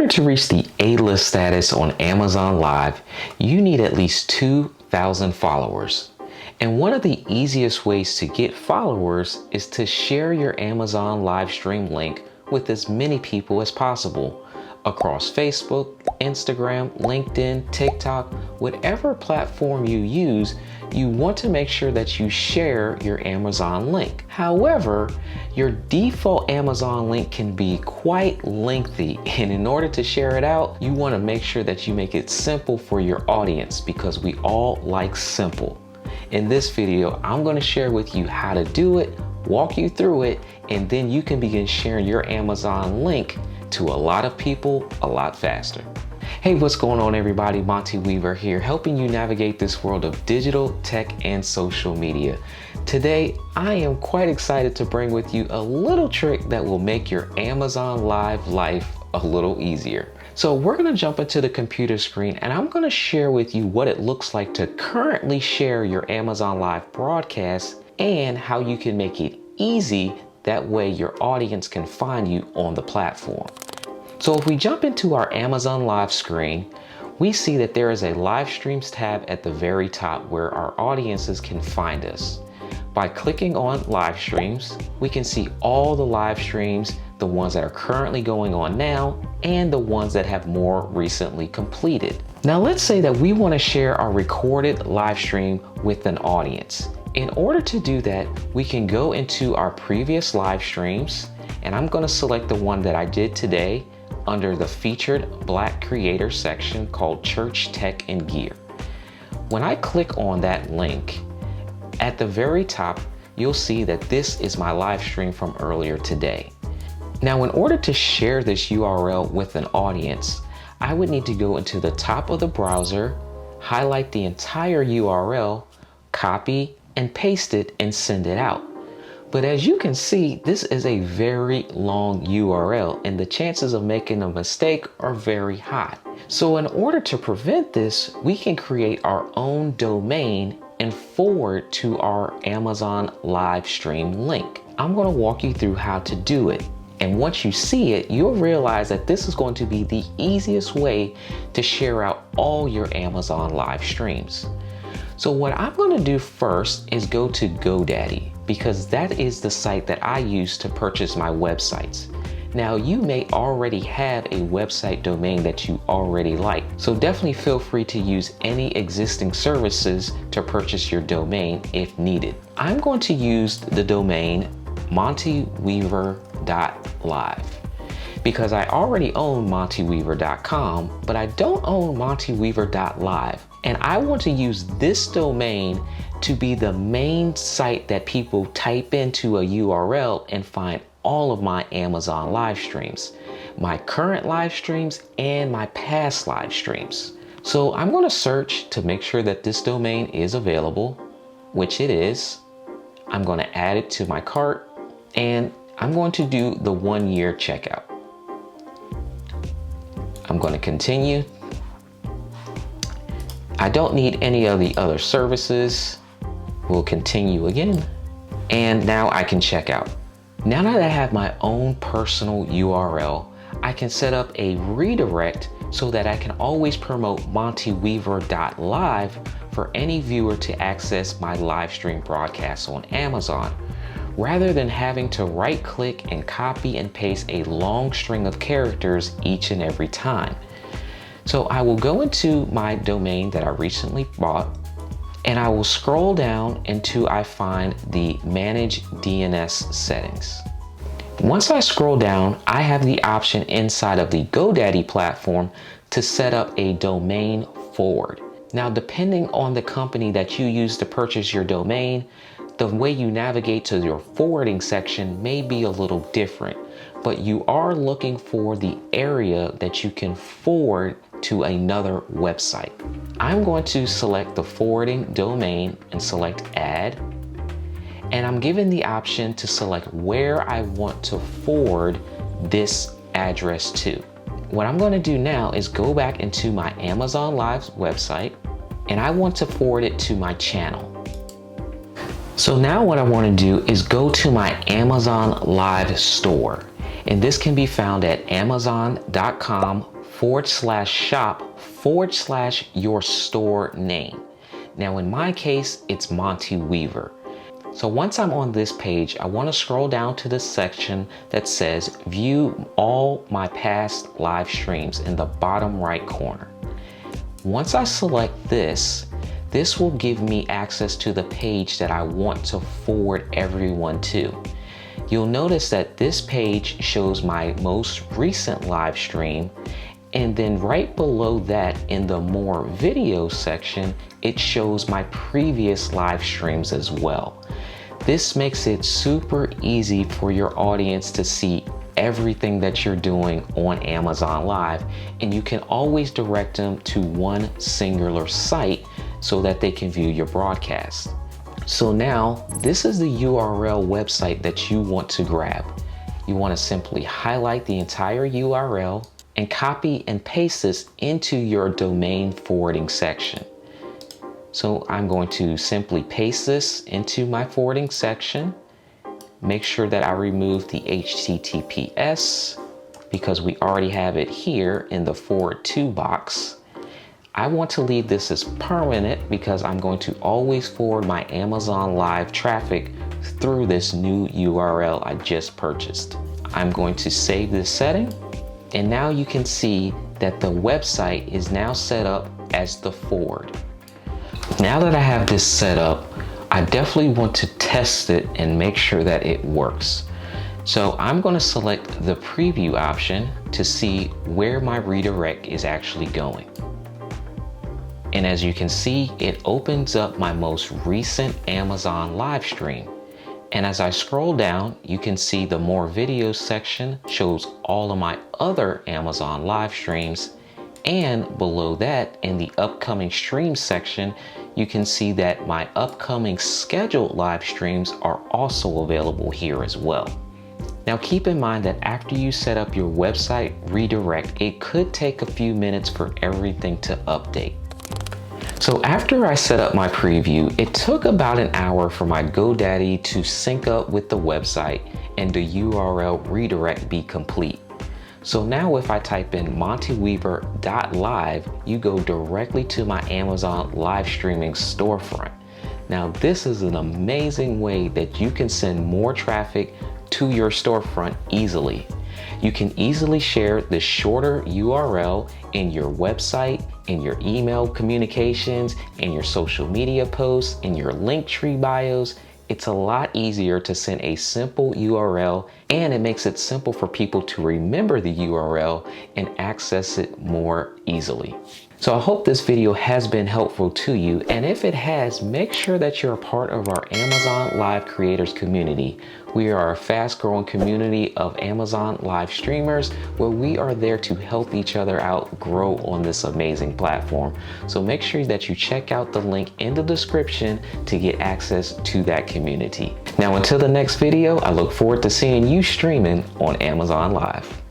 order to reach the A-list status on Amazon Live, you need at least 2,000 followers. And one of the easiest ways to get followers is to share your Amazon live stream link with as many people as possible across Facebook, Instagram, LinkedIn, TikTok, whatever platform you use. You want to make sure that you share your Amazon link. However, your default Amazon link can be quite lengthy, and in order to share it out, you want to make sure that you make it simple for your audience, because we all like simple. In this video, I'm going to share with you how to do it, walk you through it, and then you can begin sharing your Amazon link to a lot of people a lot faster. Hey, what's going on everybody? Monte Weaver here, helping you navigate this world of digital, tech, and social media. Today, I am quite excited to bring with you a little trick that will make your Amazon Live life a little easier. So we're gonna jump into the computer screen and I'm gonna share with you what it looks like to currently share your Amazon Live broadcast and how you can make it easy. That way your audience can find you on the platform. So if we jump into our Amazon Live screen, we see that there is a live streams tab at the very top where our audiences can find us. By clicking on live streams, we can see all the live streams, the ones that are currently going on now, and the ones that have more recently completed. Now let's say that we want to share our recorded live stream with an audience. In order to do that, we can go into our previous live streams, and I'm going to select the one that I did today under the featured Black creator section called Church Tech and Gear. When I click on that link, at the very top, you'll see that this is my live stream from earlier today. Now, in order to share this URL with an audience, I would need to go into the top of the browser, highlight the entire URL, copy and paste it and send it out. But as you can see, this is a very long URL and the chances of making a mistake are very high. So in order to prevent this, we can create our own domain and forward to our Amazon live stream link. I'm going to walk you through how to do it. And once you see it, you'll realize that this is going to be the easiest way to share out all your Amazon live streams. So what I'm going to do first is go to GoDaddy, because that is the site that I use to purchase my websites. Now, you may already have a website domain that you already like, so definitely feel free to use any existing services to purchase your domain if needed. I'm going to use the domain monteweaver.live because I already own monteweaver.com, but I don't own monteweaver.live. And I want to use this domain to be the main site that people type into a URL and find all of my Amazon live streams, my current live streams and my past live streams. So I'm going to search to make sure that this domain is available, which it is. I'm going to add it to my cart and I'm going to do the 1 year checkout. I'm going to continue. I don't need any of the other services. We'll continue again. And now I can check out. Now that I have my own personal URL, I can set up a redirect so that I can always promote monteweaver.live for any viewer to access my live stream broadcasts on Amazon, rather than having to right click and copy and paste a long string of characters each and every time. So I will go into my domain that I recently bought and I will scroll down until I find the Manage DNS settings. Once I scroll down, I have the option inside of the GoDaddy platform to set up a domain forward. Now, depending on the company that you use to purchase your domain, the way you navigate to your forwarding section may be a little different, but you are looking for the area that you can forward to another website. I'm going to select the forwarding domain and select add. And I'm given the option to select where I want to forward this address to. What I'm going to do now is go back into my Amazon Live website and I want to forward it to my channel. So now what I want to do is go to my Amazon Live store. And this can be found at amazon.com/shop/your store name. Now in my case, it's Monte Weaver. So once I'm on this page, I want to scroll down to the section that says view all my past live streams in the bottom right corner. Once I select this will give me access to the page that I want to forward everyone to. You'll notice that this page shows my most recent live stream, and then right below that in the more video section, it shows my previous live streams as well. This makes it super easy for your audience to see everything that you're doing on Amazon Live, and you can always direct them to one singular site so that they can view your broadcast. So now this is the URL website that you want to grab. You want to simply highlight the entire URL and copy and paste this into your domain forwarding section. So I'm going to simply paste this into my forwarding section. Make sure that I remove the HTTPS because we already have it here in the forward to box. I want to leave this as permanent because I'm going to always forward my Amazon Live traffic through this new URL I just purchased. I'm going to save this setting, and now you can see that the website is now set up as the forward. Now that I have this set up, I definitely want to test it and make sure that it works. So I'm going to select the preview option to see where my redirect is actually going. And as you can see, it opens up my most recent Amazon live stream. And as I scroll down, you can see the more videos section shows all of my other Amazon live streams. And below that, in the upcoming streams section, you can see that my upcoming scheduled live streams are also available here as well. Now keep in mind that after you set up your website redirect, it could take a few minutes for everything to update. So after I set up my preview, it took about an hour for my GoDaddy to sync up with the website and the URL redirect be complete. So now if I type in monteweaver.live, you go directly to my Amazon live streaming storefront. Now this is an amazing way that you can send more traffic to your storefront easily. You can easily share the shorter URL in your website, in your email communications, in your social media posts, in your Linktree bios. It's a lot easier to send a simple URL, and it makes it simple for people to remember the URL and access it more easily. So I hope this video has been helpful to you, and if it has, make sure that you're a part of our Amazon Live Creators community. We are a fast-growing community of Amazon Live streamers where we are there to help each other out grow on this amazing platform. So make sure that you check out the link in the description to get access to that community. Now until the next video, I look forward to seeing you streaming on Amazon Live.